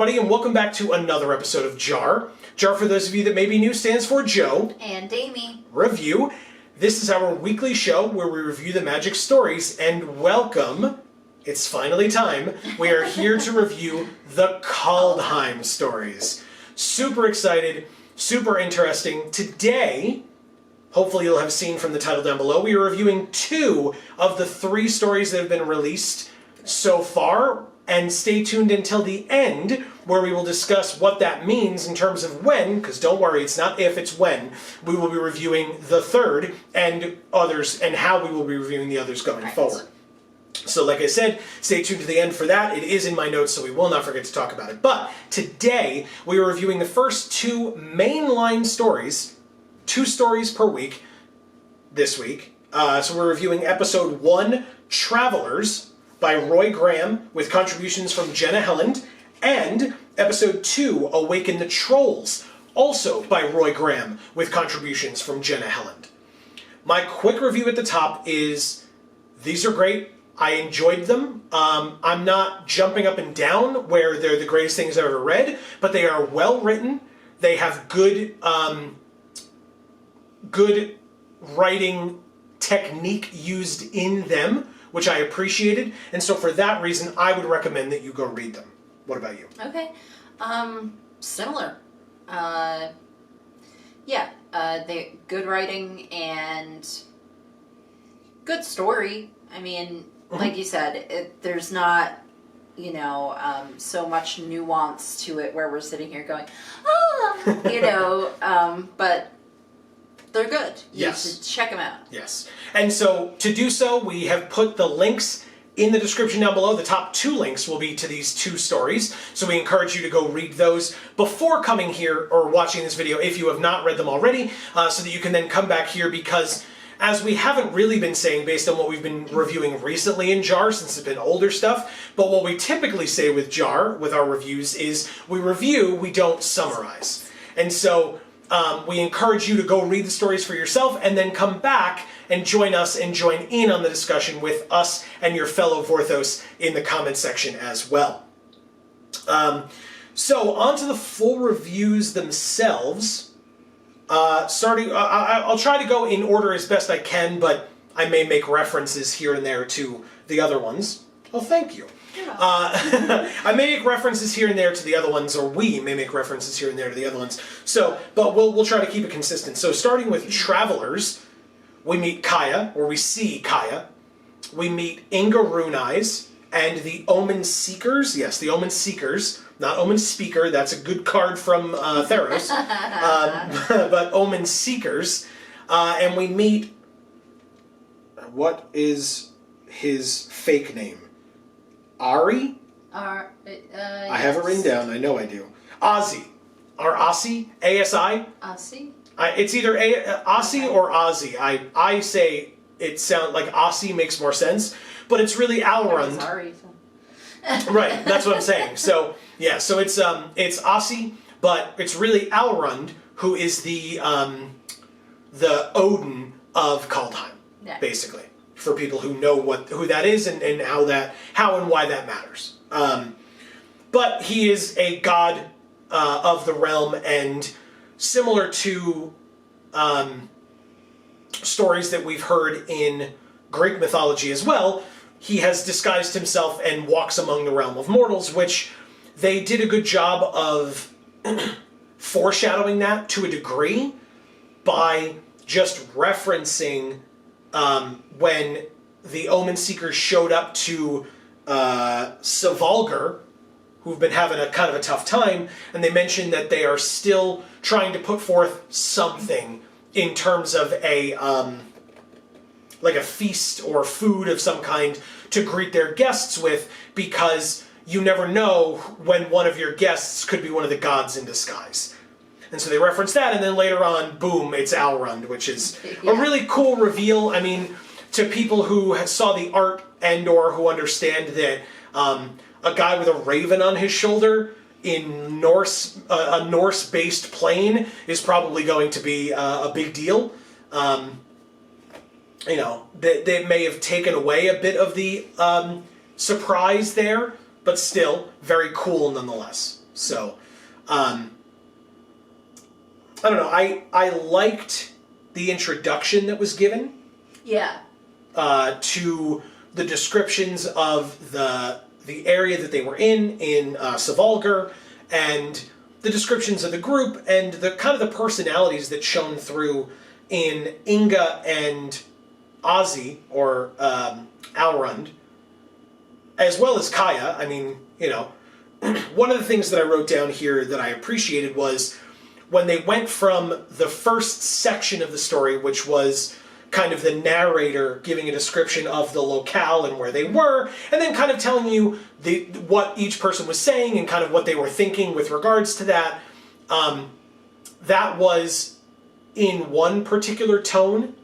everybody, and welcome back to another episode of JaAR. JaAR, for those of you that may be new, stands for Joe and Amy Review. This is our weekly show where we review the Magic stories, and welcome, it's finally time, we are here to review the Kaldheim stories. Super excited, super interesting. Today, hopefully you'll have seen from the title down below, we are reviewing 2 of the 3 stories that have been released so far. And stay tuned until the end, where we will discuss what that means in terms of when, because don't worry, it's not if, it's when, we will be reviewing the 3rd and others, and how we will be reviewing the others going forward. So like I said, stay tuned to the end for that. It is in my notes, so we will not forget to talk about it. But today, we are reviewing the first 2 mainline stories, 2 stories per week, this week. So we're reviewing episode 1, Travelers, by Roy Graham, with contributions from Jenna Helland, and episode 2, Awaken the Trolls, also by Roy Graham, with contributions from Jenna Helland. My quick review at the top is, these are great, I enjoyed them. I'm not jumping up and down where they're the greatest things I've ever read, but they are well written, they have good writing technique used in them, which I appreciated, and so for that reason, I would recommend that you go read them. What about you? Okay. Similar. They good writing and good story. I mean, like you said, there's not, so much nuance to it where we're sitting here going, but they're good. You should check them out. Yes. And so, to do so, we have put the links in the description down below. The top 2 links will be to these 2 stories. So we encourage you to go read those before coming here or watching this video if you have not read them already, so that you can then come back here, because as we haven't really been saying based on what we've been reviewing recently in JaAR, since it's been older stuff, but what we typically say with JaAR, with our reviews, is we review, we don't summarize. And so, we encourage you to go read the stories for yourself and then come back and join us and join in on the discussion with us and your fellow Vorthos in the comment section as well. So on to the full reviews themselves. I'll try to go in order as best I can, but I may make references here and there to the other ones. Oh, thank you. I may make references here and there to the other ones, or we may make references here and there to the other ones. So, but we'll try to keep it consistent. So, starting with Travelers, we meet Kaya, or we see Kaya. We meet Inga Runeyes and the Omen Seekers. Yes, the Omen Seekers, not Omen Speaker. That's a good card from Theros. But Omen Seekers, and we meet. What is his fake name? Ari? I have it written down. I know I do. Ozzy. Or Aussie? A-S-I? Aussie? It's either Aussie or Ozzy. I say it sounds like Aussie makes more sense, but it's really Alrund. Right, that's what I'm saying. So, yeah, so it's Aussie, but it's really Alrund, who is the Odin of Kaldheim, basically. For people who know who that is and how and why that matters. But he is a god of the realm, and similar to stories that we've heard in Greek mythology as well, he has disguised himself and walks among the realm of mortals, which they did a good job of foreshadowing that to a degree by just referencing when the Omen Seekers showed up to Savalgar, who've been having a kind of a tough time, and they mentioned that they are still trying to put forth something in terms of a like a feast or food of some kind to greet their guests with, because you never know when one of your guests could be one of the gods in disguise. And so they reference that, and then later on, boom, it's Alrund, which is a really cool reveal. I mean, to people who saw the art and or who understand that a guy with a raven on his shoulder in a Norse-based plane is probably going to be a big deal. They may have taken away a bit of the surprise there, but still very cool nonetheless. So, I don't know. I liked the introduction that was given. Yeah. To the descriptions of the area that they were in Savalgar, and the descriptions of the group, and the kind of the personalities that shone through in Inga and Ozzy, or Alrund, as well as Kaya. I mean, one of the things that I wrote down here that I appreciated was when they went from the first section of the story, which was kind of the narrator giving a description of the locale and where they were, and then kind of telling you what each person was saying and kind of what they were thinking with regards to that. That was in one particular tone,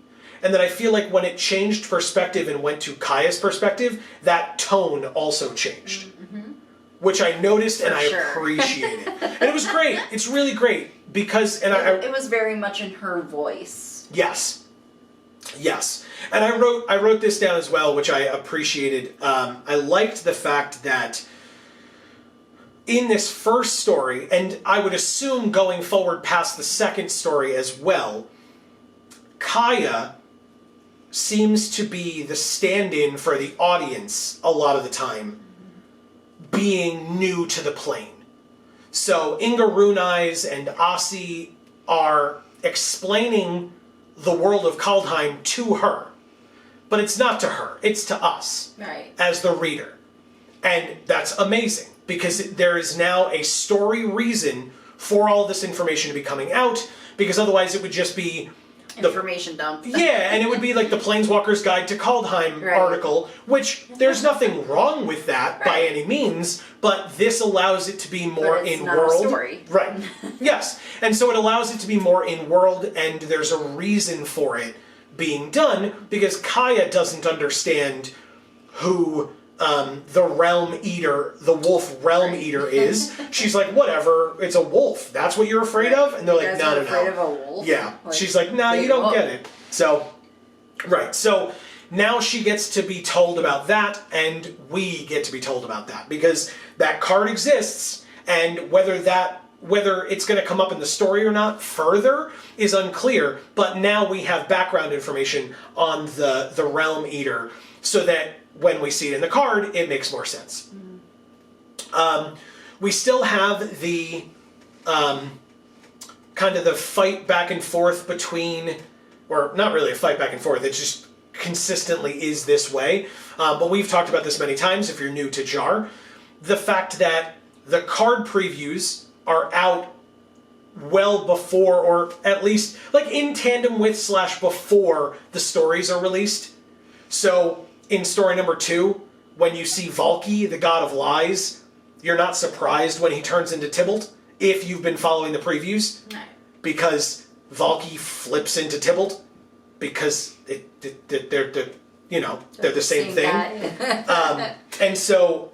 and then I feel like when it changed perspective and went to Kaya's perspective, that tone also changed. Mm-hmm. Which I noticed and I appreciated. And it was great. It's really great because... it was very much in her voice. Yes. Yes. And I wrote this down as well, which I appreciated. I liked the fact that in this first story, and I would assume going forward past the second story as well, Kaya seems to be the stand-in for the audience a lot of the time, being new to the plane. So Inga Runais and Asi are explaining the world of Kaldheim to her. But it's not to her, it's to us, right, as the reader. And that's amazing, because there is now a story reason for all this information to be coming out, because otherwise it would just be... information dump. Yeah, and it would be like the Planeswalker's Guide to Kaldheim article, which there's nothing wrong with that by any means, but this allows it to be more in-world. A story. Right. Yes. And so it allows it to be more in-world, and there's a reason for it being done, because Kaya doesn't understand who the Realm Eater, the Wolf Realm Eater is. She's like, whatever, it's a wolf. That's what you're afraid of? And they're like, no. Afraid of a wolf? Yeah. She's like, no, you don't get it. So, right. So now she gets to be told about that, and we get to be told about that, because that card exists, and whether it's going to come up in the story or not further is unclear, but now we have background information on the Realm Eater, so that when we see it in the card, it makes more sense. We still have the kind of the fight back and forth between, or not really a fight back and forth, it just consistently is this way. But we've talked about this many times if you're new to JaAR. The fact that the card previews are out well before, or at least like in tandem with / before the stories are released. So in story number 2, when you see Valky, the god of lies, you're not surprised when he turns into Tybalt, if you've been following the previews. No. Because Valky flips into Tybalt, because they're the same thing. And so,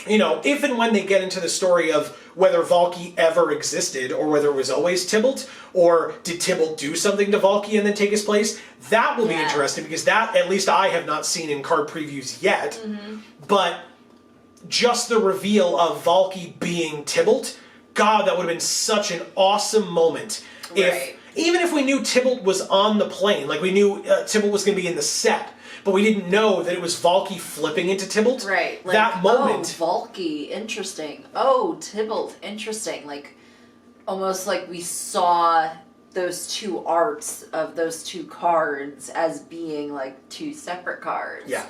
if and when they get into the story of whether Valky ever existed, or whether it was always Tybalt, or did Tybalt do something to Valky and then take his place, that will be interesting, because that, at least I have not seen in card previews yet. Mm-hmm. But just the reveal of Valky being Tybalt, God, that would have been such an awesome moment. Even if we knew Tybalt was on the plane, like we knew Tybalt was going to be in the set, but we didn't know that it was Valky flipping into Tybalt. Right. Like, that moment. Oh, Valky, interesting. Oh, Tybalt, interesting. Like, almost like we saw those two arts of those two cards as being like two separate cards. Yeah.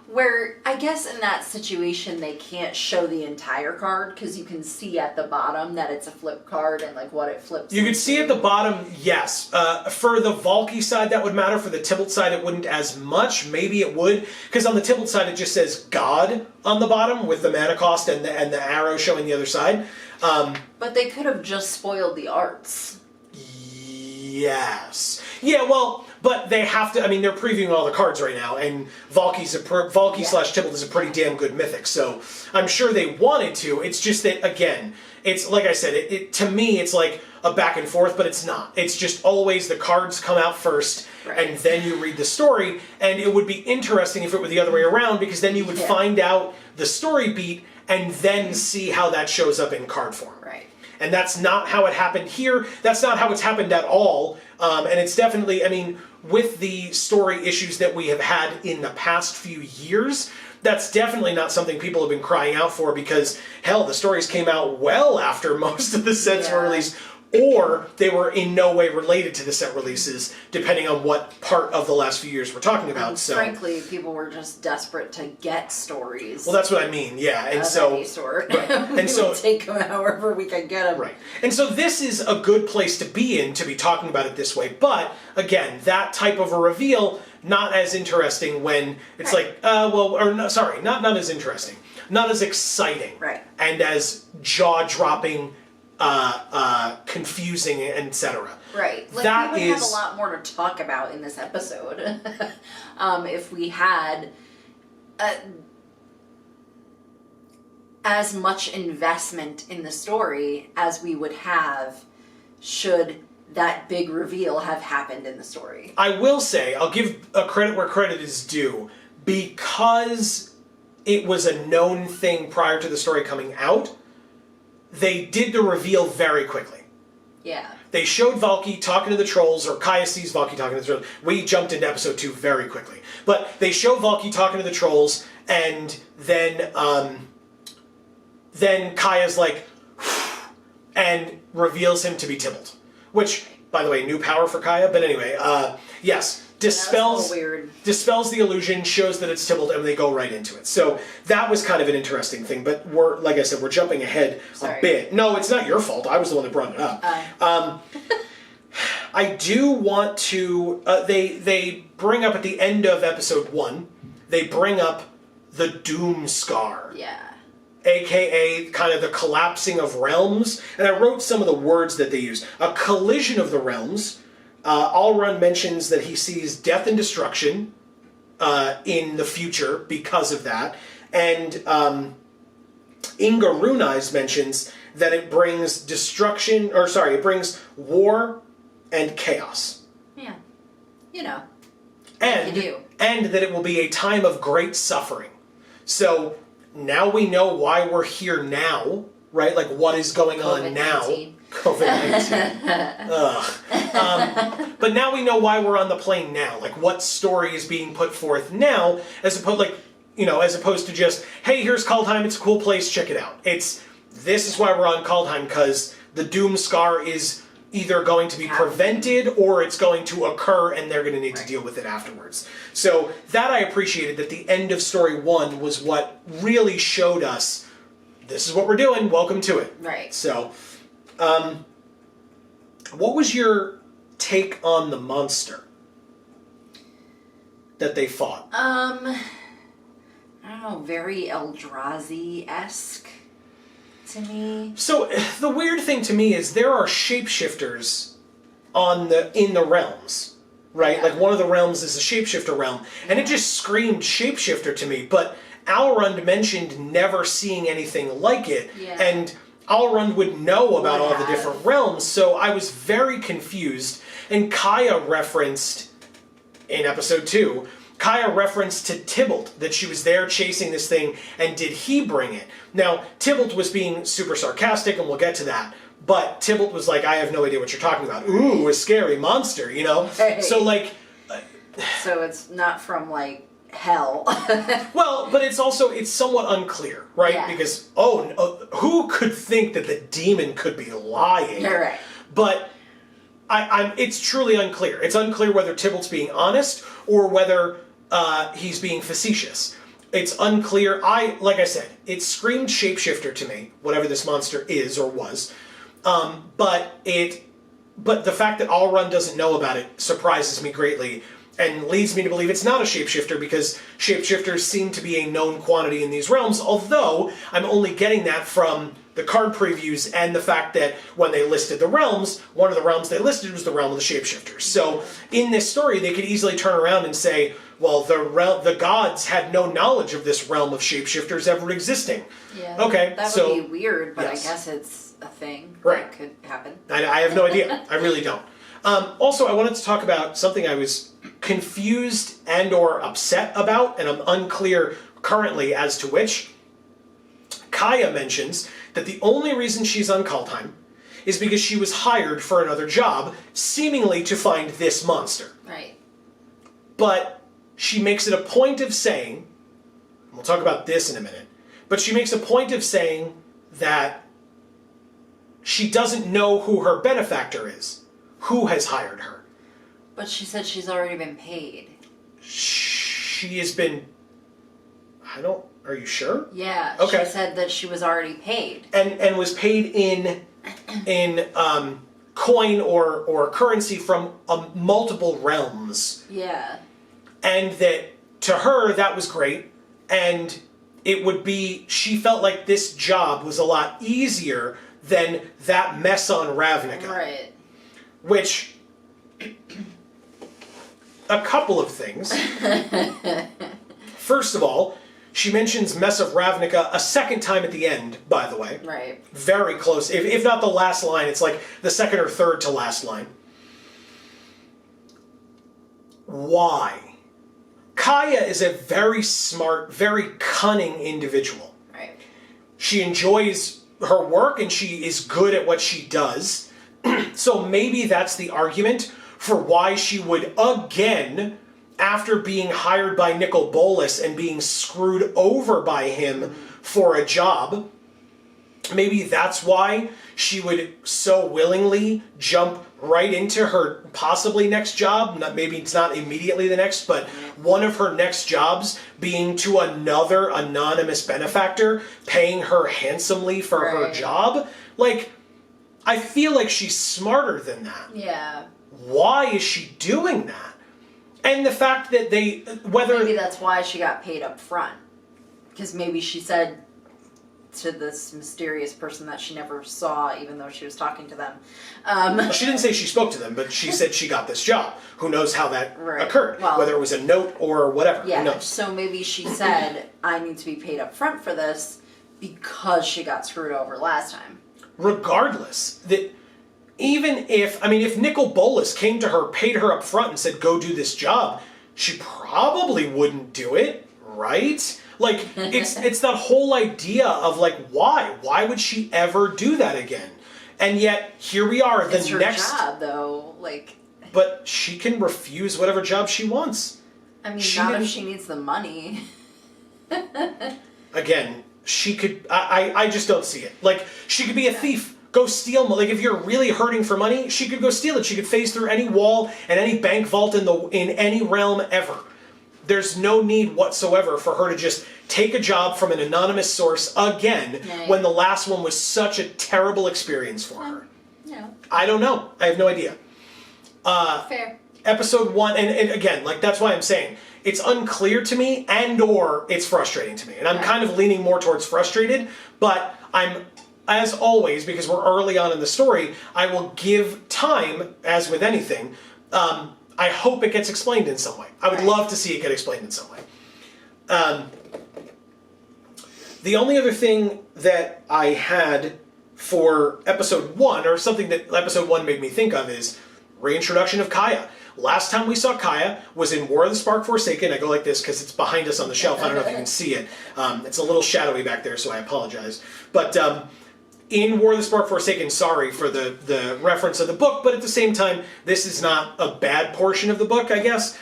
Where I guess in that situation they can't show the entire card, because you can see at the bottom that it's a flip card and like what it flips. You could see at the bottom, yes. For the Valky side that would matter. For the Tybalt side it wouldn't as much. Maybe it would, because on the Tybalt side it just says God on the bottom with the mana cost and the arrow showing the other side. But they could have just spoiled the arts. Yes. Yeah, well, but they have to, they're previewing all the cards right now, and Valky / Tybalt is a pretty damn good mythic, so I'm sure they wanted to. It's just that, again, it's like I said, it to me, it's like a back and forth, but it's not. It's just always the cards come out first, and then you read the story, and it would be interesting if it were the other way around, because then you would find out the story beat and then see how that shows up in card form. Right. And that's not how it happened here. That's not how it's happened at all. And it's definitely, I mean, with the story issues that we have had in the past few years, that's definitely not something people have been crying out for, because, hell, the stories came out well after most of the sets were released, or they were in no way related to the set releases, depending on what part of the last few years we're talking about. And so, frankly, people were just desperate to get stories. well, that's what I mean, yeah. And of so, any sort. right. And we so, would take them however we could get them. right. And so this is a good place to be in, to be talking about it this way. But again, that type of a reveal, not as interesting when it's like, not as interesting, not as exciting, right, and as jaw-dropping, confusing, etc. Right. Like, that we would have is a lot more to talk about in this episode if we had as much investment in the story as we would have should that big reveal have happened in the story. I will say, I'll give a credit where credit is due, because it was a known thing prior to the story coming out. They did the reveal very quickly. Yeah. They showed Valky talking to the trolls, or Kaya sees Valky talking to the trolls. We jumped into episode 2 very quickly. But they show Valky talking to the trolls, and then Kaya's like, and reveals him to be Tybalt. Which, by the way, new power for Kaya, but anyway, yes. Dispels the illusion, shows that it's Tybalt, and they go right into it. So that was kind of an interesting thing, but like I said, we're jumping ahead a bit. No, it's not your fault. I was the one that brought it up. I do want to, they bring up at the end of episode 1, they bring up the Doom Scar. Yeah. AKA kind of the collapsing of realms. And I wrote some of the words that they use. A collision of the realms. Alrund mentions that he sees death and destruction in the future because of that. And Inga Runais mentions that it brings it brings war and chaos. Yeah. You know. And, and that it will be a time of great suffering. So now we know why we're here now, right? Like, what is going on now. COVID-19. But now we know why we're on the plane now. Like, what story is being put forth now, as opposed to just, hey, here's Kaldheim, it's a cool place, check it out. This is why we're on Kaldheim, because the Doom Scar is either going to be prevented or it's going to occur and they're going to need to deal with it afterwards. So that I appreciated, that the end of story 1 was what really showed us, this is what we're doing, welcome to it. Right. So, what was your take on the monster that they fought? I don't know, very Eldrazi-esque to me. So, the weird thing to me is there are shapeshifters in the realms, right? Yeah. Like, one of the realms is a shapeshifter realm, and it just screamed shapeshifter to me, but Alrund mentioned never seeing anything like it, and Alrund would know about all the different realms, so I was very confused. And Kaya referenced, in episode 2, Kaya referenced to Tybalt, that she was there chasing this thing, and did he bring it? Now, Tybalt was being super sarcastic, and we'll get to that, but Tybalt was like, I have no idea what you're talking about. Ooh, a scary monster, you know? Hey. So, like... so it's not from, like, hell. Well, but it's somewhat unclear, right? Yeah. Because, who could think that the demon could be lying? You're right. But it's truly unclear. It's unclear whether Tybalt's being honest or whether he's being facetious. It's unclear. Like I said, it screamed shapeshifter to me, whatever this monster is or was. But the fact that Alrund doesn't know about it surprises me greatly, and leads me to believe it's not a shapeshifter, because shapeshifters seem to be a known quantity in these realms, although I'm only getting that from the card previews and the fact that when they listed the realms, one of the realms they listed was the realm of the shapeshifters. So in this story, they could easily turn around and say, well, the gods had no knowledge of this realm of shapeshifters ever existing. Yeah. Okay, that would be weird, but yes. I guess it's a thing that could happen. I have no idea. I really don't. Also, I wanted to talk about something I was confused and or upset about, and I'm unclear currently as to which. Kaya mentions that the only reason she's on Kaldheim is because she was hired for another job, seemingly to find this monster. Right. But she makes it a point of saying, we'll talk about this in a minute, but she makes a point of saying that she doesn't know who her benefactor is, who has hired her. But she said she's already been paid. She has been... Are you sure? Yeah, okay. She said that she was already paid. And was paid in coin or currency from multiple realms. Yeah. And that to her, that was great. And it would be, she felt like this job was a lot easier than that mess on Ravnica. Right. Which, a couple of things. First of all, she mentions Mess of Ravnica a second time at the end, by the way. Right. Very close. If not the last line, it's like the second or third to last line. Why? Kaya is a very smart, very cunning individual. Right. She enjoys her work and she is good at what she does. So maybe that's the argument for why she would again, after being hired by Nicol Bolas and being screwed over by him for a job, maybe that's why she would so willingly jump right into her possibly next job. Maybe it's not immediately the next, but one of her next jobs being to another anonymous benefactor, paying her handsomely for her job. Like, I feel like she's smarter than that. Yeah. Why is she doing that? And the fact that maybe that's why she got paid up front. Because maybe she said to this mysterious person that she never saw, even though she was talking to them. She didn't say she spoke to them, but she said she got this job. Who knows how that occurred? Well, whether it was a note or whatever. Yeah, who knows? So maybe she said, I need to be paid up front for this because she got screwed over last time. Regardless, that even if Nicol Bolas came to her, paid her up front and said, go do this job, she probably wouldn't do it, right? Like, it's that whole idea of, like, why? Why would she ever do that again? And yet, here we are, It's her job, though, like... But she can refuse whatever job she wants. I mean, not if she needs the money. Again, she could... I just don't see it. Like, she could be a thief. Go steal, like if you're really hurting for money, she could go steal it. She could phase through any wall and any bank vault in any realm ever. There's no need whatsoever for her to just take a job from an anonymous source again when the last one was such a terrible experience for her. Yeah. I don't know. I have no idea. Fair. Episode 1, and again, like that's why I'm saying it's unclear to me and or it's frustrating to me. And I'm kind of leaning more towards frustrated, but I'm... As always, because we're early on in the story, I will give time, as with anything. I hope it gets explained in some way. I would love to see it get explained in some way. The only other thing that I had for episode 1, or something that episode 1 made me think of, is Reintroduction of Kaya. Last time we saw Kaya was in War of the Spark Forsaken. I go like this because it's behind us on the shelf. I don't know if you can see it. It's a little shadowy back there, so I apologize. But... in War of the Spark Forsaken, sorry for the reference of the book, but at the same time, this is not a bad portion of the book, I guess,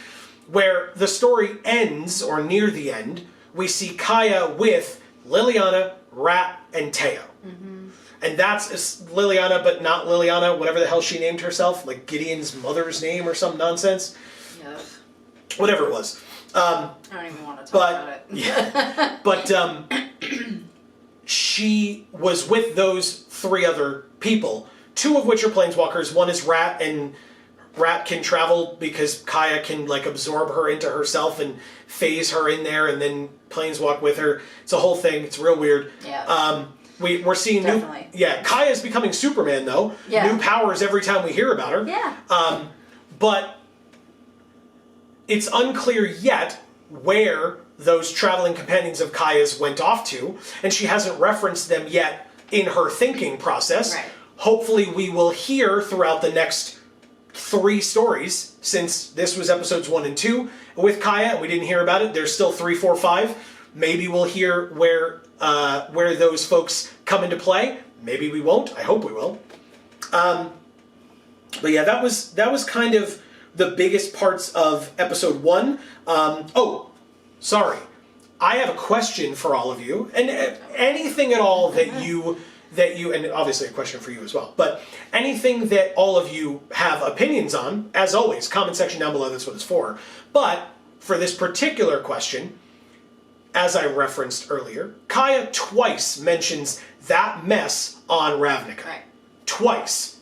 where the story ends, or near the end, we see Kaya with Liliana, Rat, and Teo. Mm-hmm. And that's Liliana, but not Liliana, whatever the hell she named herself, like Gideon's mother's name or some nonsense. Yeah. Whatever it was. I don't even want to talk about it. Yeah, but... she was with those 3 other people, 2 of which are planeswalkers. One is Rat, and Rat can travel because Kaya can like absorb her into herself and phase her in there and then planeswalk with her. It's a whole thing. It's real weird. Yeah. We're seeing Definitely. Kaya's becoming Superman though. Yeah. New powers every time we hear about her. Yeah. But it's unclear yet where those traveling companions of Kaya's went off to, and she hasn't referenced them yet in her thinking process. Right. Hopefully we will hear throughout the next 3 stories, since this was episodes 1 and 2 with Kaya, and we didn't hear about it. There's still 3, 4, 5. Maybe we'll hear where where those folks come into play. Maybe we won't. I hope we will. But yeah, that was kind of the biggest parts of episode 1. Sorry. I have a question for all of you, and anything at all that you, and obviously a question for you as well, but anything that all of you have opinions on, as always, comment section down below, that's what it's for. But for this particular question, as I referenced earlier, Kaya twice mentions that mess on Ravnica. Right. Twice.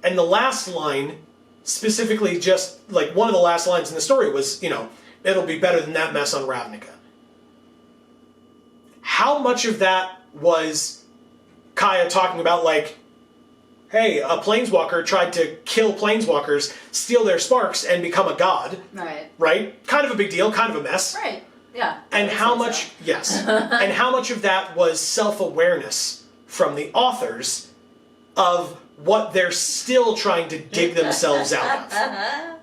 And the last line, specifically just, like, one of the last lines in the story was, it'll be better than that mess on Ravnica. How much of that was Kaya talking about, like, hey, a planeswalker tried to kill planeswalkers, steal their sparks, and become a god. Right. Right? Kind of a big deal, kind of a mess. Right. Yeah. And how much, so. yes, and how much of that was self-awareness from the authors of what they're still trying to dig themselves out of.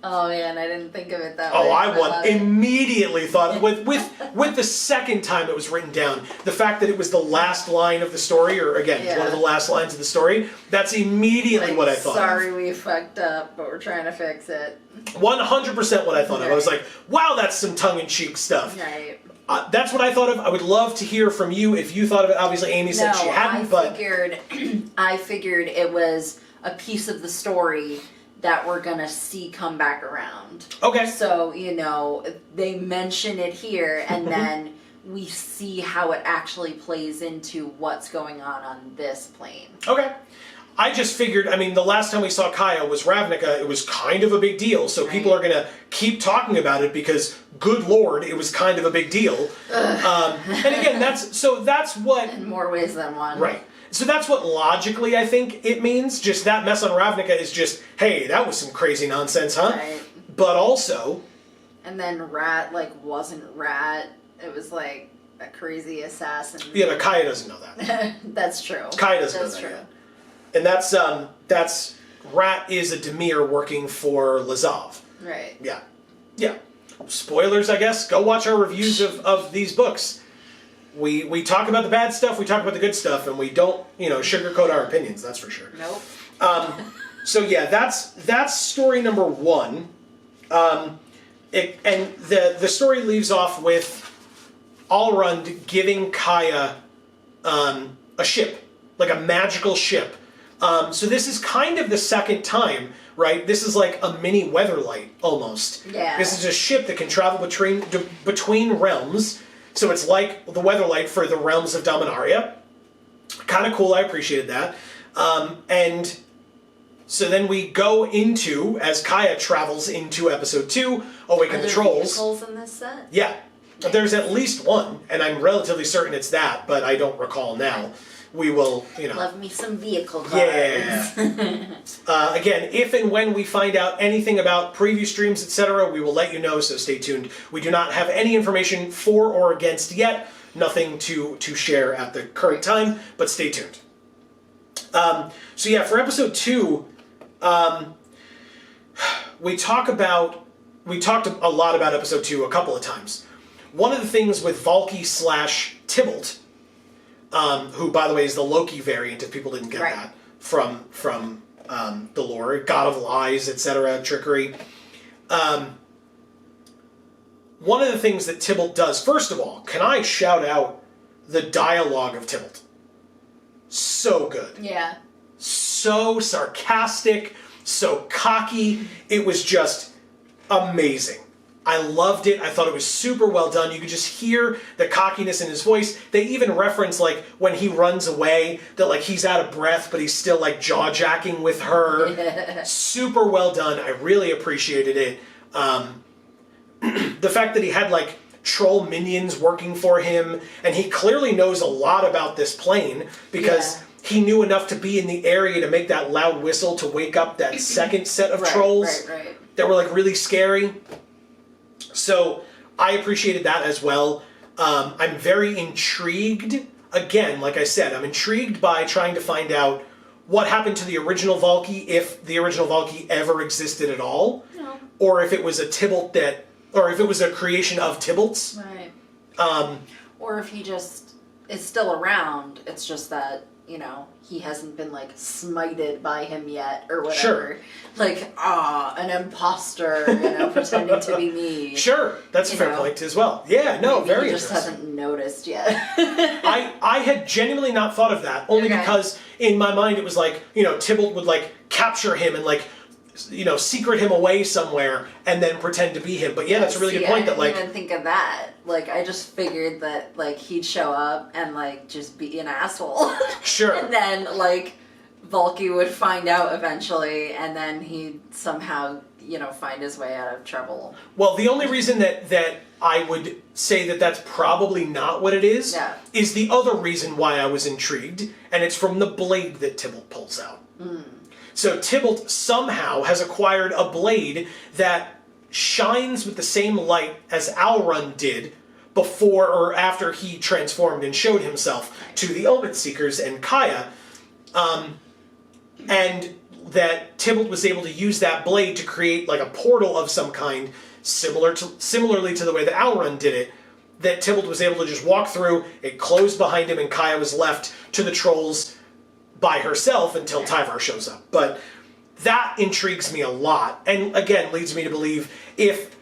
Oh man, I didn't think of it that way. Oh, I immediately thought, with the second time it was written down, the fact that it was the last line of the story, or again, one of the last lines of the story, that's immediately what I thought Sorry we fucked up, but we're trying to fix it. 100% what I thought of. I was like, wow, that's some tongue-in-cheek stuff. Right. That's what I thought of. I would love to hear from you if you thought of it. Obviously, Amy said she hadn't, but I figured it was a piece of the story that we're gonna see come back around. Okay. So, they mention it here, and then we see how it actually plays into what's going on this plane. Okay. I just figured, the last time we saw Kaya was Ravnica. It was kind of a big deal, so people are going to keep talking about it because, good lord, it was kind of a big deal. And again, that's what... In more ways than one. Right. So that's what logically I think it means. Just that mess on Ravnica is just, hey, that was some crazy nonsense, huh? Right. But also... And then Rat, wasn't Rat. It was, a crazy assassin. Yeah, but Kaya doesn't know that. That's true. Kaya doesn't know that. That's true. And that's Rat is a Dimir working for Lazav. Right. Yeah. Yeah. Spoilers, I guess. Go watch our reviews of these books. We talk about the bad stuff, we talk about the good stuff, and we don't, sugarcoat our opinions, that's for sure. Nope. So yeah, that's story number 1. And the story leaves off with Alrund giving Kaya a ship, like a magical ship. So this is kind of the second time, right? This is like a mini Weatherlight, almost. Yeah. This is a ship that can travel between realms, so it's like the Weatherlight for the realms of Dominaria. Kind of cool, I appreciated that. And so then we go into, as Kaya travels into episode 2, Awaken the Trolls. Are there vehicles in this set? Yeah. There's at least one, and I'm relatively certain it's that, but I don't recall now. We will, Love me some vehicle cards. Yeah. Again, if and when we find out anything about preview streams, etc., we will let you know, so stay tuned. We do not have any information for or against yet. Nothing to share at the current time, but stay tuned. So yeah, for episode 2, we talked a lot about episode 2 a couple of times. One of the things with Valky/Tybalt, who, by the way, is the Loki variant, if people didn't get that, from the lore, God of Lies, etc., trickery. One of the things that Tybalt does, first of all, can I shout out the dialogue of Tybalt? So good. Yeah. So sarcastic, so cocky. It was just amazing. I loved it. I thought it was super well done. You could just hear the cockiness in his voice. They even reference, when he runs away, that, he's out of breath, but he's still, jaw-jacking with her. Yeah. Super well done. I really appreciated it. The fact that he had, troll minions working for him, and he clearly knows a lot about this plane, because he knew enough to be in the area to make that loud whistle to wake up that second set of trolls that were, really scary. So I appreciated that as well. I'm very intrigued. Again, like I said, I'm intrigued by trying to find out what happened to the original Valky, if the original Valky ever existed at all, or if it was a Tybalt or if it was a creation of Tybalt's. Right. Or if he just is still around, it's just that, you know, he hasn't been, like, smited by him yet, or whatever. Sure. Like, an imposter, you know, pretending to be me. Sure, that's a fair point as well. Yeah, no, Maybe very he just interesting. hasn't noticed yet. I had genuinely not thought of that, only because in my mind it was like, you know, Tybalt would, like, capture him and, like, you know, secret him away somewhere and then pretend to be him. But yeah, that's a really good point. I didn't even think of that. Like, I just figured that, like, he'd show up and, like, just be an asshole. Sure. And then, like, Valky would find out eventually, and then he'd somehow, you know, find his way out of trouble. Well, the only reason that I would say that that's probably not what it is the other reason why I was intrigued, and it's from the blade that Tybalt pulls out. So Tybalt somehow has acquired a blade that shines with the same light as Alrund did before or after he transformed and showed himself to the Omen Seekers and Kaya. And that Tybalt was able to use that blade to create like a portal of some kind, similarly to the way that Alrund did it, that Tybalt was able to just walk through, it closed behind him, and Kaya was left to the trolls by herself until Tyvar shows up. But that intrigues me a lot, and again leads me to believe if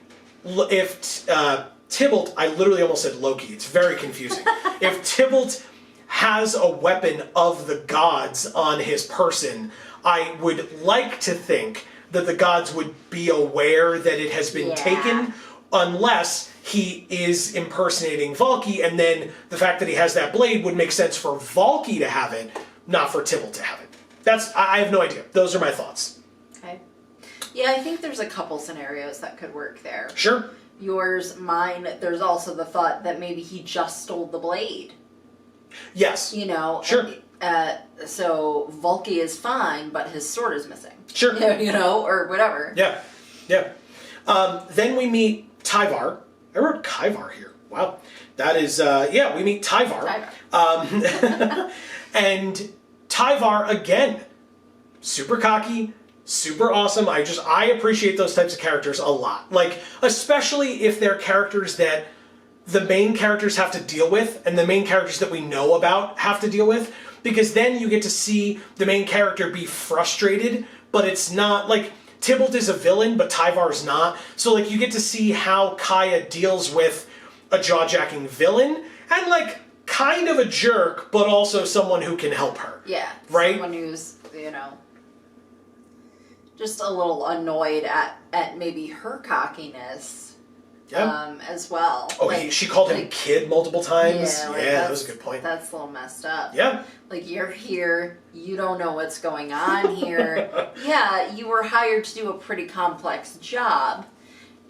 Tybalt, I literally almost said Loki, it's very confusing. If Tybalt has a weapon of the gods on his person, I would like to think that the gods would be aware that it has been taken, unless he is impersonating Valky, and then the fact that he has that blade would make sense for Valky to have it, not for Tybalt to have it. I have no idea. Those are my thoughts. Okay. Yeah, I think there's a couple scenarios that could work there. Sure. Yours, mine, there's also the thought that maybe he just stole the blade. Yes. You know? Sure. So Valky is fine, but his sword is missing. Sure. You know, or whatever. Yeah. Yeah. Then we meet Tyvar. I wrote Kyvar here. Wow. That is, we meet Tyvar. And Tyvar, again, super cocky, super awesome. I appreciate those types of characters a lot. Like, especially if they're characters that the main characters have to deal with, and the main characters that we know about have to deal with, because then you get to see the main character be frustrated, but it's not, like, Tybalt is a villain, but Tyvar's not. So, like, you get to see how Kaya deals with a jaw-jacking villain, and, like, kind of a jerk, but also someone who can help her. Yeah. Right? Someone who's, you know, just a little annoyed at maybe her cockiness. As well. Oh, like, she called him kid multiple times? Yeah, that was a good point. That's a little messed up. Yeah. Like, you're here, you don't know what's going on here. Yeah, you were hired to do a pretty complex job,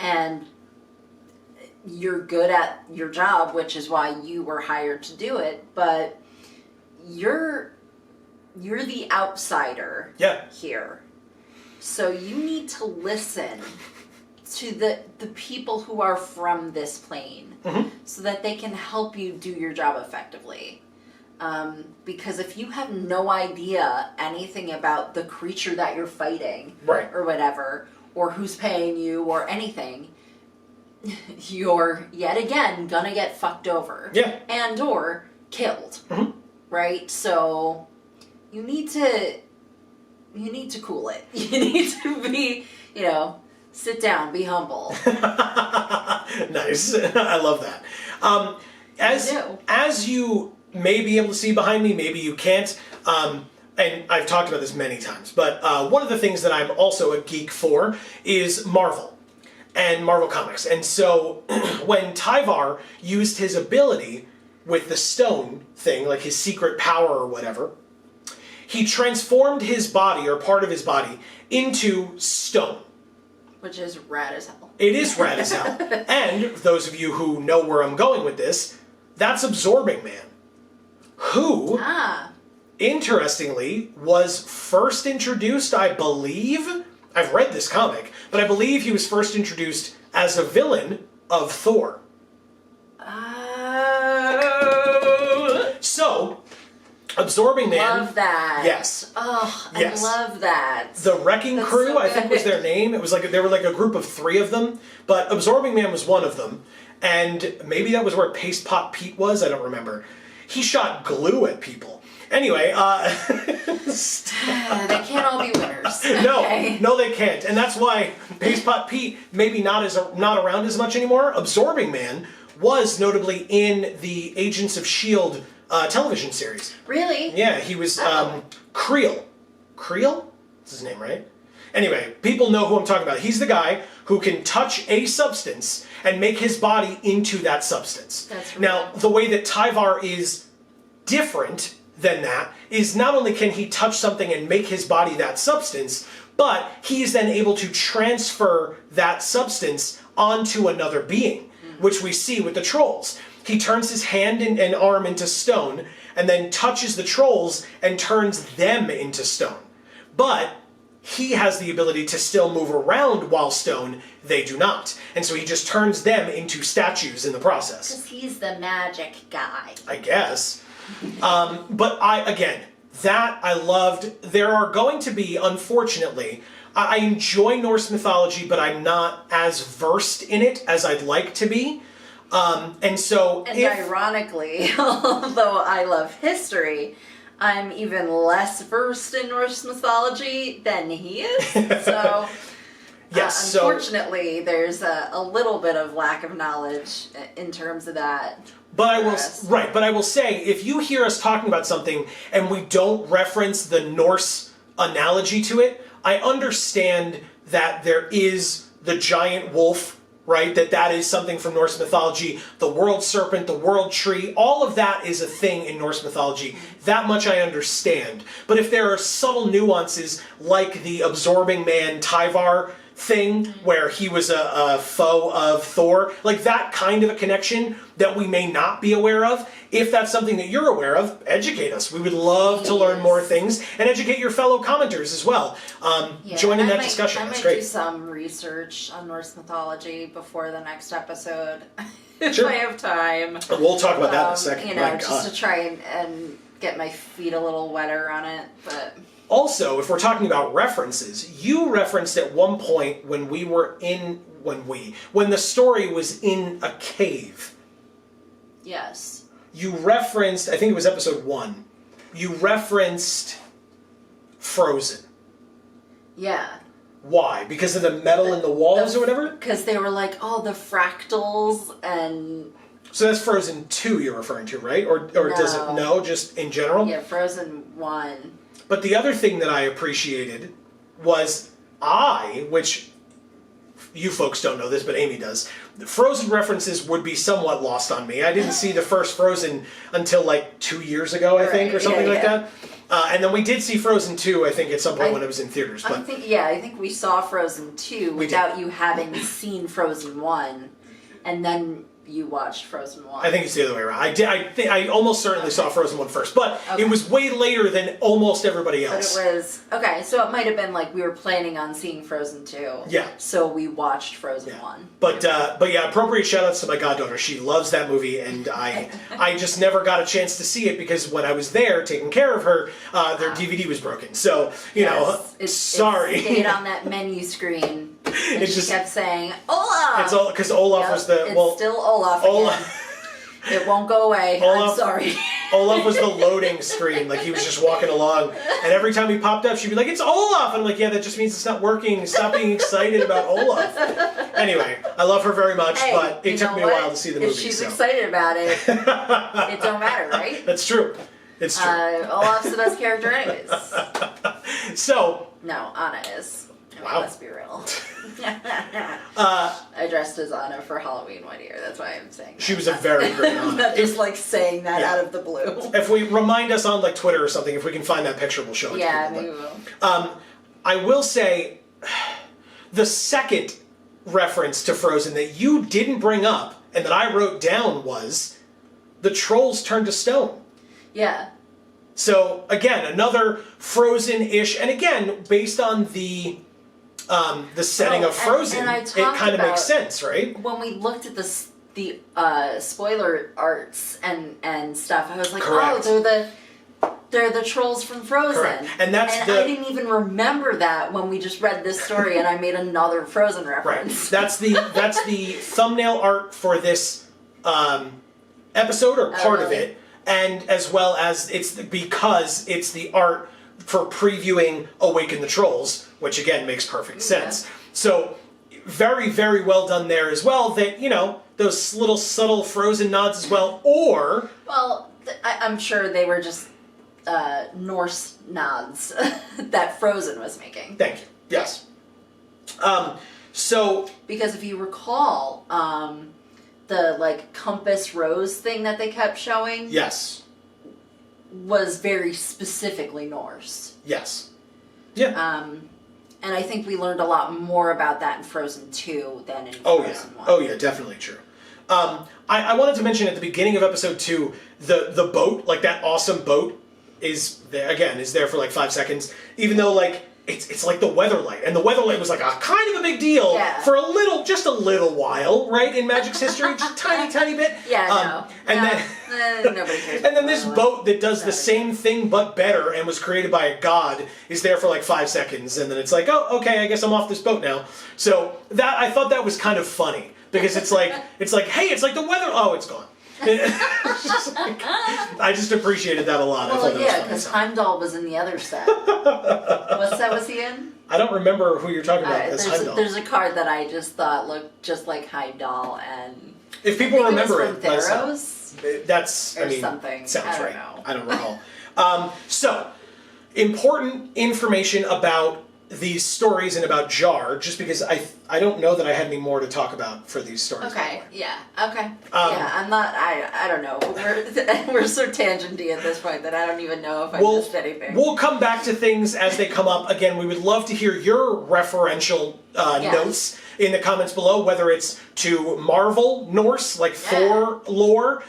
and you're good at your job, which is why you were hired to do it, but you're the outsider here. So you need to listen to the people who are from this plane, so that they can help you do your job effectively. Because if you have no idea anything about the creature that you're fighting, or whatever, or who's paying you, or anything, you're yet again gonna get fucked over, and or killed, right? So you need to cool it. You need to be, you know, sit down, be humble. Nice. I love that. As you may be able to see behind me, maybe you can't, and I've talked about this many times, but one of the things that I'm also a geek for is Marvel and Marvel Comics. And so when Tyvar used his ability with the stone thing, like his secret power or whatever, he transformed his body, or part of his body, into stone. Which is rad as hell. It is rad as hell. And those of you who know where I'm going with this, that's Absorbing Man, who, interestingly, was first introduced, I believe, I've read this comic, but I believe he was first introduced as a villain of Thor. So, Absorbing Man. Love that. Yes. Oh, Yes. I love that. The Wrecking That's Crew, so I think, was good. their name. It was like they were like a group of 3 of them, but Absorbing Man was one of them, and maybe that was where Paste Pot Pete was. I don't remember. He shot glue at people. Anyway, They can't all be winners. no, Okay. no, they can't, and that's why Paste Pot Pete maybe not around as much anymore. Absorbing Man was notably in the Agents of Shield television series. Really? Yeah, he was Oh. Creel. Creel? That's his name, right? Anyway, people know who I'm talking about. He's the guy who can touch a substance and make his body into that substance. That's right. Now, the way that Tyvar is different than that is not only can he touch something and make his body that substance, but he is then able to transfer that substance onto another being, which we see with the trolls. He turns his hand and arm into stone and then touches the trolls and turns them into stone. But he has the ability to still move around while stone, they do not. And so he just turns them into statues in the process. Because he's the magic guy. I guess. But that I loved. There are going to be, unfortunately, I enjoy Norse mythology, but I'm not as versed in it as I'd like to be. And ironically, although I love history, I'm even less versed in Norse mythology than he is. So, yes, unfortunately, there's a little bit of lack of knowledge in terms of that. But I will say, if you hear us talking about something and we don't reference the Norse analogy to it, I understand that there is the giant wolf, right? That is something from Norse mythology. The world serpent, the world tree, all of that is a thing in Norse mythology. That much I understand. But if there are subtle nuances like the Absorbing Man Tyvar thing where he was a foe of Thor, like that kind of a connection that we may not be aware of, if that's something that you're aware of, educate us. We would love to learn more things and educate your fellow commenters as well. Join in that discussion. That's great. I might do some research on Norse mythology before the next episode if Sure. I have time. We'll talk about that in a second. My Just God. to try and get my feet a little wetter on it, but... Also, if we're talking about references, you referenced at one point when the story was in a cave. Yes. You referenced, I think it was episode 1, you referenced Frozen. Yeah. Why? Because of the metal in the walls or whatever? Because they were like, oh, the fractals and... So that's Frozen 2 you're referring to, right? Or does it, no, just in general? Yeah, Frozen 1. But the other thing that I appreciated was which you folks don't know this, but Amy does, the Frozen references would be somewhat lost on me. I didn't see the first Frozen until like 2 years ago, I think, or something like that. And then we did see Frozen 2, I think, at some point when it was in theaters. But I think we saw Frozen 2 without you having seen Frozen 1, and then you watched Frozen 1. I think it's the other way around. I almost certainly saw Frozen 1 first, but it was way later than almost everybody else. But it was, so it might have been like we were planning on seeing Frozen 2. Yeah. So we watched Frozen 1. But yeah, appropriate shout-outs to my goddaughter. She loves that movie, and I just never got a chance to see it because when I was there taking care of her, their DVD was broken. So, sorry. It stayed on that menu screen. And It's just kept saying, Olaf! It's all because Olaf was the It's still Olaf again. It won't go away. I'm sorry. Olaf was the loading screen, like he was just walking along, and every time he popped up, she'd be like, "It's Olaf!" And I'm like, "Yeah, that just means it's not working. Stop being excited about Olaf." Anyway, I love her very much, but it took me a while to see the movie. If she's excited about it, it don't matter, right? That's true. It's true. Olaf's the best character, anyways. So. No, Anna is. Wow. Let's be real. I dressed as Anna for Halloween one year. That's why I'm saying that. She was a very great Anna. I'm not just like saying that out of the blue. If we remind us on like Twitter or something, if we can find that picture, we'll show it to people. Yeah, maybe we will. I will say, the second reference to Frozen that you didn't bring up and that I wrote down was the trolls turned to stone. Yeah. So again, another Frozen-ish, and again, based on the setting of Frozen, it kind of makes sense, right? When we looked at the spoiler arts and stuff, I was like, Correct. oh, they're the trolls from Frozen. Correct. And I didn't even remember that when we just read this story and I made another Frozen reference. Right. That's the thumbnail art for this episode, or part of it, and as well as because it's the art for previewing Awaken the Trolls, which again makes perfect sense. So very, very well done there as well. That, you know, those little subtle Frozen nods as well. Or, well, I'm sure they were just Norse nods that Frozen was making. Thank you. Yes. So because if you recall, the like compass rose thing that they kept showing, yes, was very specifically Norse. Yes. Yeah. And I think we learned a lot more about that in Frozen 2 than in Frozen 1. Oh yeah, definitely true. I wanted to mention at the beginning of episode 2, the boat, like that awesome boat, is there for like 5 seconds, even though like it's like the Weatherlight, and the Weatherlight was like a kind of a big deal for just a little while, right, in Magic's history, just tiny bit. Nobody cares. And then this boat that does the same thing but better and was created by a god is there for like 5 seconds, and then it's like, oh, okay, I guess I'm off this boat now. So I thought that was kind of funny, because it's like, hey, it's like the weather. Oh, it's gone. I just appreciated that a lot. Well, yeah, because Heimdall was in the other set. What set was he in? I don't remember who you're talking about as Heimdall. There's a card that I just thought looked just like Heimdall, and if people remember it, Theros, something sounds right. Know. I don't recall. So important information about these stories and about JaAR, just because I don't know that I had any more to talk about for these stories. Okay, I'm not, I don't know. We're so tangenty at this point that I don't even know if I missed anything. We'll come back to things as they come up. Again, we would love to hear your referential notes in the comments below, whether it's to Marvel Norse, like Thor lore,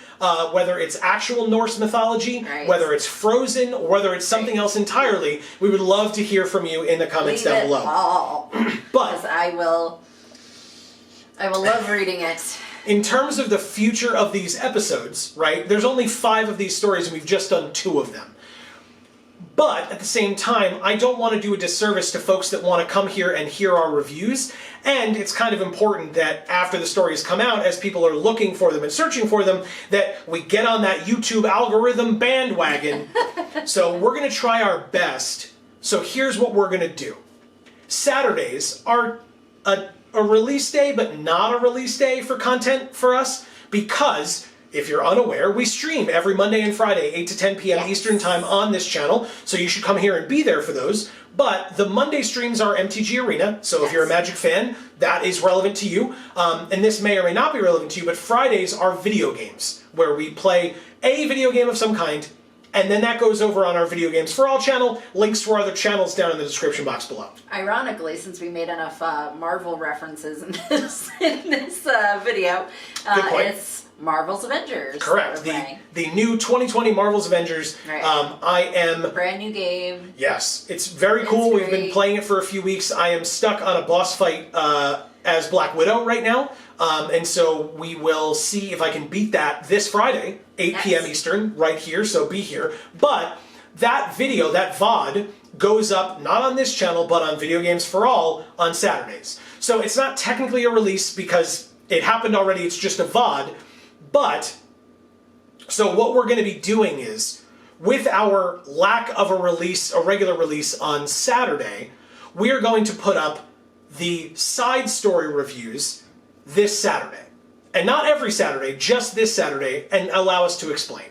whether it's actual Norse mythology, whether it's Frozen, or whether it's something else entirely. We would love to hear from you in the comments down below. All. But I will love reading it. In terms of the future of these episodes, right, there's only 5 of these stories and we've just done 2 of them. But at the same time, I don't want to do a disservice to folks that want to come here and hear our reviews. And it's kind of important that after the stories come out, as people are looking for them and searching for them, that we get on that YouTube algorithm bandwagon. So we're going to try our best. So here's what we're going to do. Saturdays are a release day, but not a release day for content for us, because if you're unaware, we stream every Monday and Friday, 8 to 10 p.m. Eastern Time on this channel, so you should come here and be there for those. But the Monday streams are MTG Arena, so if you're a Magic fan, that is relevant to you. And this may or may not be relevant to you, but Fridays are video games, where we play a video game of some kind, and then that goes over on our Video Games for All channel. Links to our other channels down in the description box below. Ironically, since we made enough Marvel references in this video, it's Marvel's Avengers. Correct. The new 2020 Marvel's Avengers. Right. I am... Brand new game. Yes. It's very cool. We've been playing it for a few weeks. I am stuck on a boss fight as Black Widow right now. And so we will see if I can beat that this Friday, 8 p.m. Eastern, right here, so be here. But that video, that VOD, goes up not on this channel, but on Video Games for All on Saturdays. So it's not technically a release because it happened already, it's just a VOD. But, so what we're going to be doing is, with our lack of a regular release on Saturday, we are going to put up the side story reviews this Saturday. And not every Saturday, just this Saturday, and allow us to explain.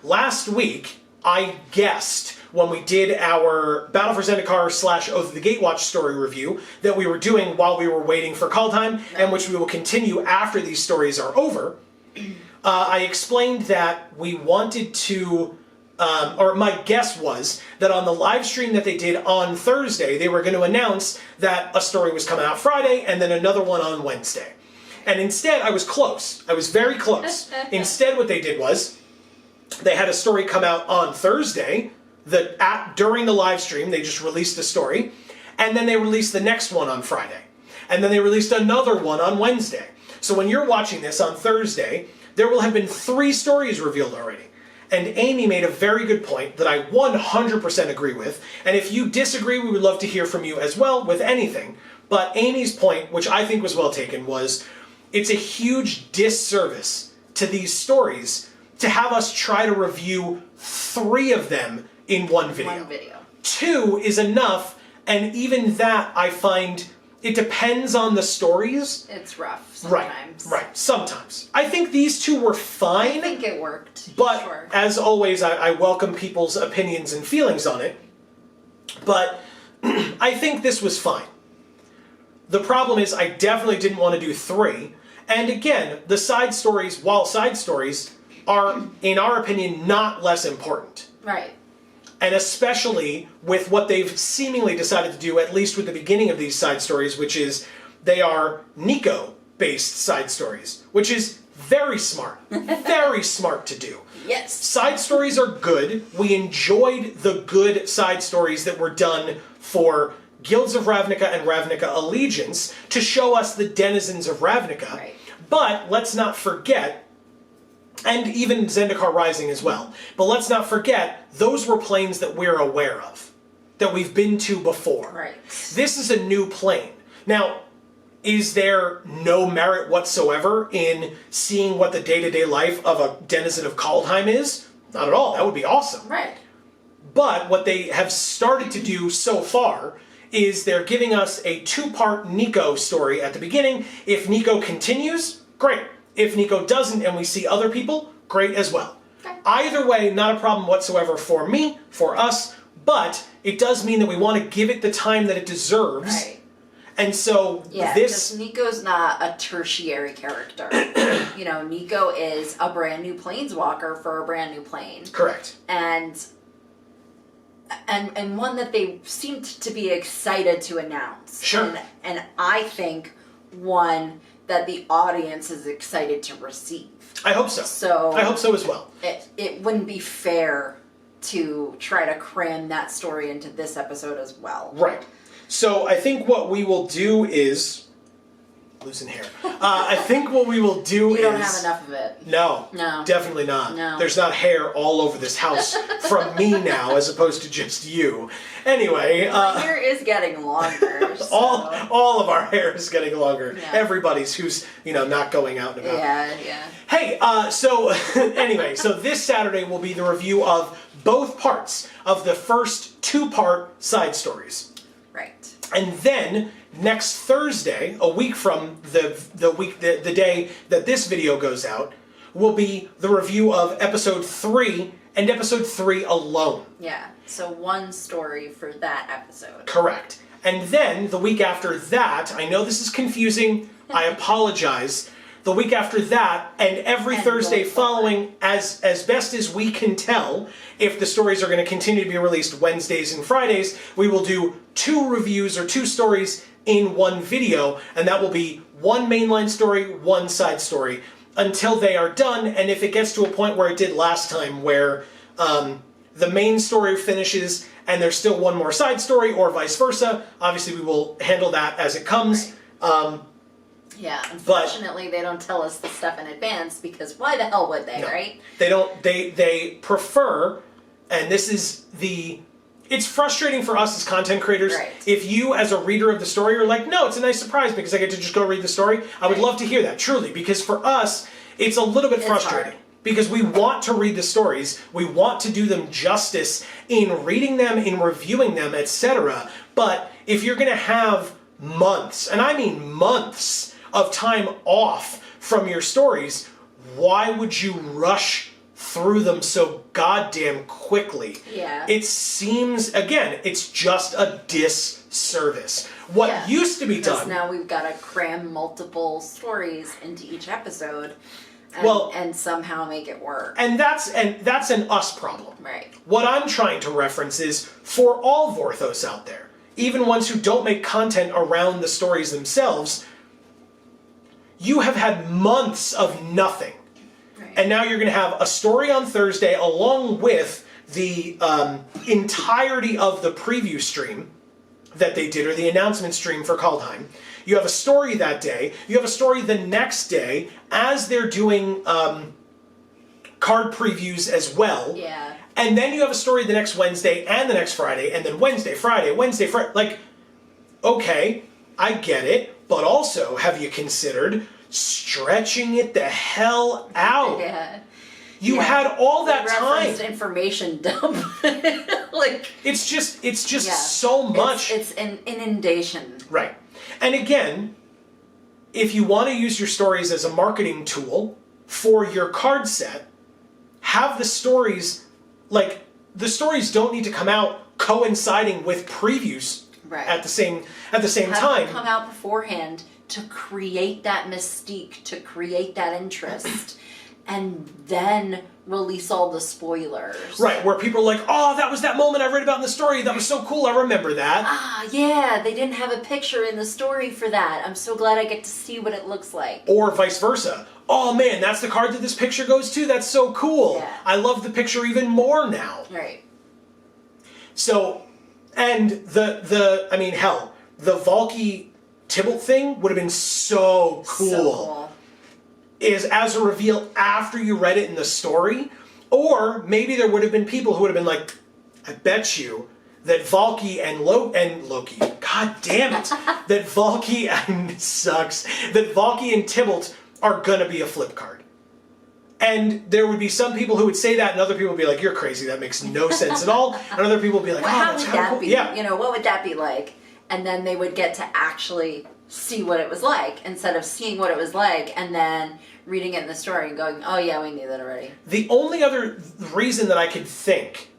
Last week, I guessed when we did our Battle for Zendikar / Oath of the Gatewatch story review that we were doing while we were waiting for Kaldheim, and which we will continue after these stories are over. I explained that we wanted to, or my guess was that on the live stream that they did on Thursday, they were going to announce that a story was coming out Friday and then another one on Wednesday. And instead, I was close. I was very close. Instead, what they did was they had a story come out on Thursday. During the live stream, they just released a story. And then they released the next one on Friday. And then they released another one on Wednesday. So when you're watching this on Thursday, there will have been 3 stories revealed already. And Amy made a very good point that I 100% agree with. And if you disagree, we would love to hear from you as well with anything. But Amy's point, which I think was well taken, was it's a huge disservice to these stories to have us try to review 3 of them in one video. 2 is enough, and even that I find it depends on the stories. It's rough sometimes. Right, sometimes. I think these 2 were fine. I think it worked. But sure. As always, I welcome people's opinions and feelings on it. But I think this was fine. The problem is I definitely didn't want to do 3. And again, the side stories, while side stories, are, in our opinion, not less important. Right. And especially with what they've seemingly decided to do, at least with the beginning of these side stories, which is they are Nico-based side stories, which is very smart. Very smart to do. Yes. Side stories are good. We enjoyed the good side stories that were done for Guilds of Ravnica and Ravnica Allegiance to show us the denizens of Ravnica. Right. But let's not forget, and even Zendikar Rising as well, but let's not forget, those were planes that we're aware of, that we've been to before. Right. This is a new plane. Now, is there no merit whatsoever in seeing what the day-to-day life of a denizen of Kaldheim is? Not at all. That would be awesome. Right. But what they have started to do so far is they're giving us a 2-part Nico story at the beginning. If Nico continues, great. If Nico doesn't and we see other people, great as well. Okay. Either way, not a problem whatsoever for me, for us, but it does mean that we want to give it the time that it deserves. Right. And so Yeah, this... because Nico's not a tertiary character. You know, Nico is a brand new planeswalker for a brand new plane. Correct. And one that they seemed to be excited to announce. Sure. And I think one that the audience is excited to receive. I hope so. So I hope so as well. It wouldn't be fair to try to cram that story into this episode as well. Right. So I think what we will do is... Losing hair. I think what we will do is... You don't have enough of it. No. No. Definitely not. No. There's not hair all over this house from me now as opposed to just you. Anyway... My hair is getting longer. So. All of our hair is getting longer. Yeah. Everybody's who's, not going out and about. Yeah. Hey, so anyway, so this Saturday will be the review of both parts of the first 2-part side stories. Right. And then next Thursday, a week from the day that this video goes out, will be the review of episode 3 and episode 3 alone. Yeah. So one story for that episode. Correct. And then the week after that, I know this is confusing, I apologize. The week after that, and every Thursday following, as best as we can tell, if the stories are going to continue to be released Wednesdays and Fridays, we will do 2 reviews or 2 stories in one video, and that will be 1 mainline story, 1 side story, until they are done. And if it gets to a point where it did last time, where the main story finishes and there's still 1 more side story, or vice versa, obviously we will handle that as it comes. Right. Yeah, unfortunately they don't tell us the stuff in advance, because why the hell would they, right? They don't, they prefer, and this is it's frustrating for us as content creators. Right. If you, as a reader of the story, are like, no, it's a nice surprise because I get to just go read the story, I would love to hear that, truly, because for us, it's a little bit frustrating. Because we want to read the stories, we want to do them justice in reading them, in reviewing them, etc. But if you're going to have months, and I mean months, of time off from your stories, why would you rush through them so goddamn quickly? Yeah. It seems, again, it's just a disservice. What used to be done... Because now we've got to cram multiple stories into each episode and somehow make it work. And that's an us problem. Right. What I'm trying to reference is, for all Vorthos out there, even ones who don't make content around the stories themselves, you have had months of nothing. Right. And now you're going to have a story on Thursday along with the entirety of the preview stream that they did, or the announcement stream for Kaldheim. You have a story that day. You have a story the next day as they're doing card previews as well. Yeah. And then you have a story the next Wednesday and the next Friday, and then Wednesday, Friday, like, okay, I get it, but also have you considered stretching it the hell out? Yeah. You had all that time. Information dump. Like it's just so much. It's an inundation. Right. And again, if you want to use your stories as a marketing tool for your card set, have the stories, like, the stories don't need to come out coinciding with previews at the same Have time. them come out beforehand to create that mystique, to create that interest, and then release all the spoilers. Right, where people are like, oh, that was that moment I read about in the story. That was so cool. I remember that. Ah, yeah, they didn't have a picture in the story for that. I'm so glad I get to see what it looks like. Or vice versa. Oh, man, that's the card that this picture goes to? That's so cool. Yeah. I love the picture even more now. Right. So, and I mean, hell, the Valky Tybalt thing would have been so cool. So cool. Is as a reveal after you read it in the story, or maybe there would have been people who would have been like, I bet you that Valky and Loki, god damn it, that Valky and sucks, that Valky and Tybalt are gonna be a flip card. And there would be some people who would say that, and other people would be like, you're crazy, that makes no sense at all. And other people would be like, well, oh, how that's would kind of that cool. be? Yeah. You know, what would that be like? And then they would get to actually see what it was like, instead of seeing what it was like and then reading it in the story and going, oh yeah, we knew that already. The only other reason that I could think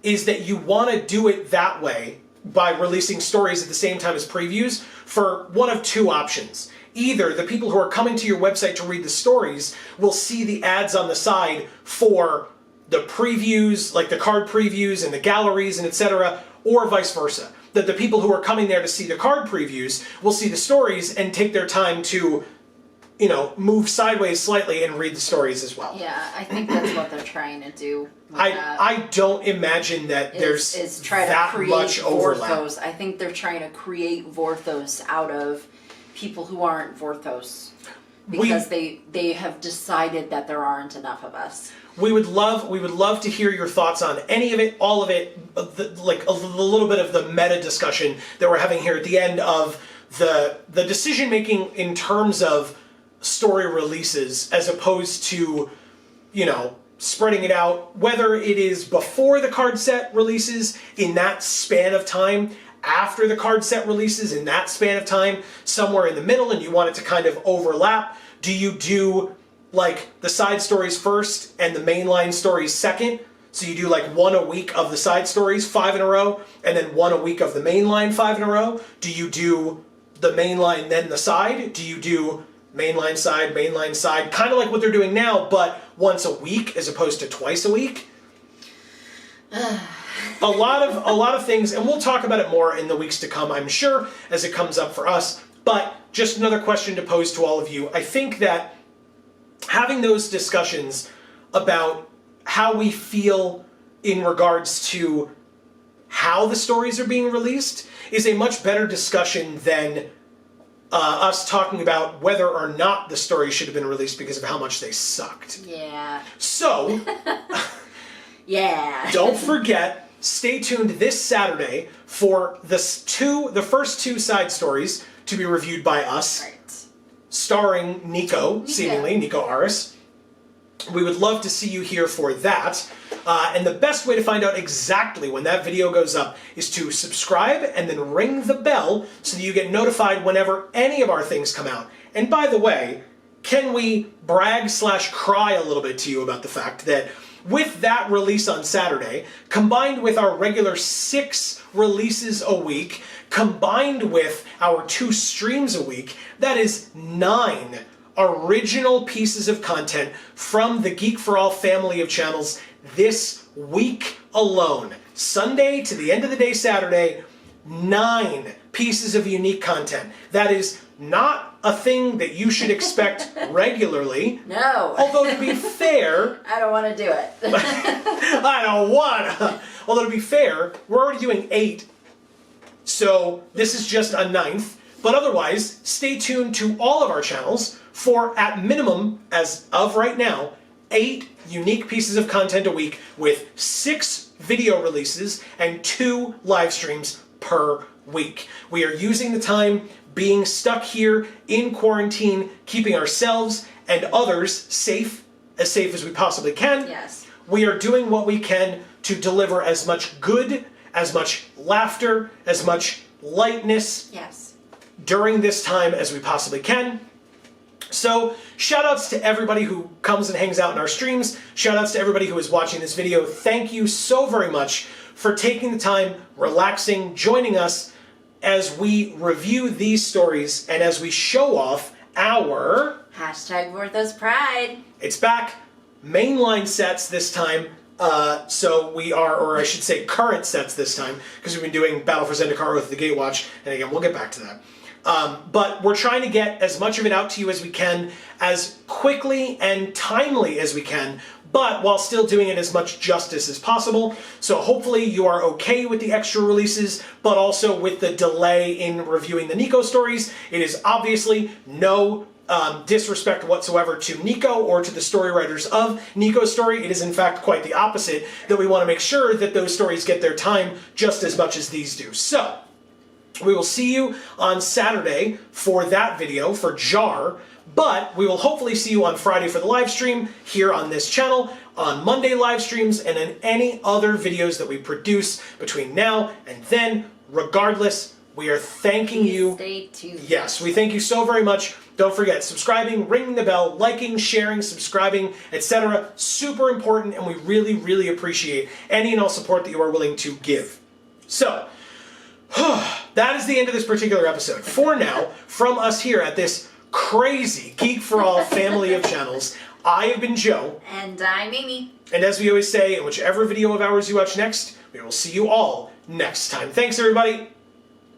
is that you want to do it that way by releasing stories at the same time as previews for one of two options. Either the people who are coming to your website to read the stories will see the ads on the side for the previews, like the card previews and the galleries and etc., or vice versa. That the people who are coming there to see the card previews will see the stories and take their time to, you know, move sideways slightly and read the stories as well. Yeah, I think that's what they're trying to do. I don't imagine that there's try that to create much overlap. Vorthos. I think they're trying to create Vorthos out of people who aren't Vorthos. Because they have decided that there aren't enough of us. We would love to hear your thoughts on any of it, all of it, like a little bit of the meta discussion that we're having here at the end of the decision making in terms of story releases as opposed to, you know, spreading it out, whether it is before the card set releases in that span of time, after the card set releases in that span of time, somewhere in the middle, and you want it to kind of overlap. Do you do like the side stories first and the mainline stories second? So you do like one a week of the side stories 5 in a row, and then one a week of the mainline 5 in a row? Do you do the mainline then the side? Do you do mainline side, kind of like what they're doing now, but once a week as opposed to twice a week? A lot of things, and we'll talk about it more in the weeks to come, I'm sure, as it comes up for us. But just another question to pose to all of you. I think that having those discussions about how we feel in regards to how the stories are being released is a much better discussion than us talking about whether or not the story should have been released because of how much they sucked. Yeah. So, yeah. Don't forget, stay tuned this Saturday for the first two side stories to be reviewed by us. Right. Starring Nico, seemingly, Nico Aris. We would love to see you here for that. And the best way to find out exactly when that video goes up is to subscribe and then ring the bell so that you get notified whenever any of our things come out. And by the way, can we brag/cry a little bit to you about the fact that with that release on Saturday, combined with our regular 6 releases a week, combined with our 2 streams a week, that is 9 original pieces of content from the Geek for All family of channels this week alone. Sunday to the end of the day Saturday, 9 pieces of unique content. That is not a thing that you should expect regularly. No. Although to be fair... I don't want to do it. I don't want to. Although to be fair, we're already doing 8. So this is just a 9th. But otherwise, stay tuned to all of our channels for, at minimum, as of right now, 8 unique pieces of content a week with 6 video releases and 2 live streams per week. We are using the time being stuck here in quarantine, keeping ourselves and others safe as we possibly can. Yes. We are doing what we can to deliver as much good, as much laughter, as much lightness Yes. during this time as we possibly can. So, shout outs to everybody who comes and hangs out in our streams. Shout outs to everybody who is watching this video. Thank you so very much for taking the time, relaxing, joining us as we review these stories and as we show off our... #Vorthos Pride. It's back. Mainline sets this time. So we are, or I should say current sets this time, because we've been doing Battle for Zendikar with the Gatewatch, and again, we'll get back to that. But we're trying to get as much of it out to you as we can, as quickly and timely as we can, but while still doing it as much justice as possible. So hopefully you are okay with the extra releases, but also with the delay in reviewing the Nico stories. It is obviously no disrespect whatsoever to Nico or to the story writers of Nico's story. It is in fact quite the opposite, that we want to make sure that those stories get their time just as much as these do. So, we will see you on Saturday for that video, for JaAR, but we will hopefully see you on Friday for the live stream here on this channel, on Monday live streams, and in any other videos that we produce between now and then. Regardless, we are thanking you. Stay tuned. Yes, we thank you so very much. Don't forget, subscribing, ringing the bell, liking, sharing, subscribing, etc. Super important, and we really, really appreciate any and all support that you are willing to give. So, that is the end of this particular episode. For now, from us here at this crazy Geek for All family of channels, I have been Joe. And I'm Amy. And as we always say, in whichever video of ours you watch next, we will see you all next time. Thanks, everybody.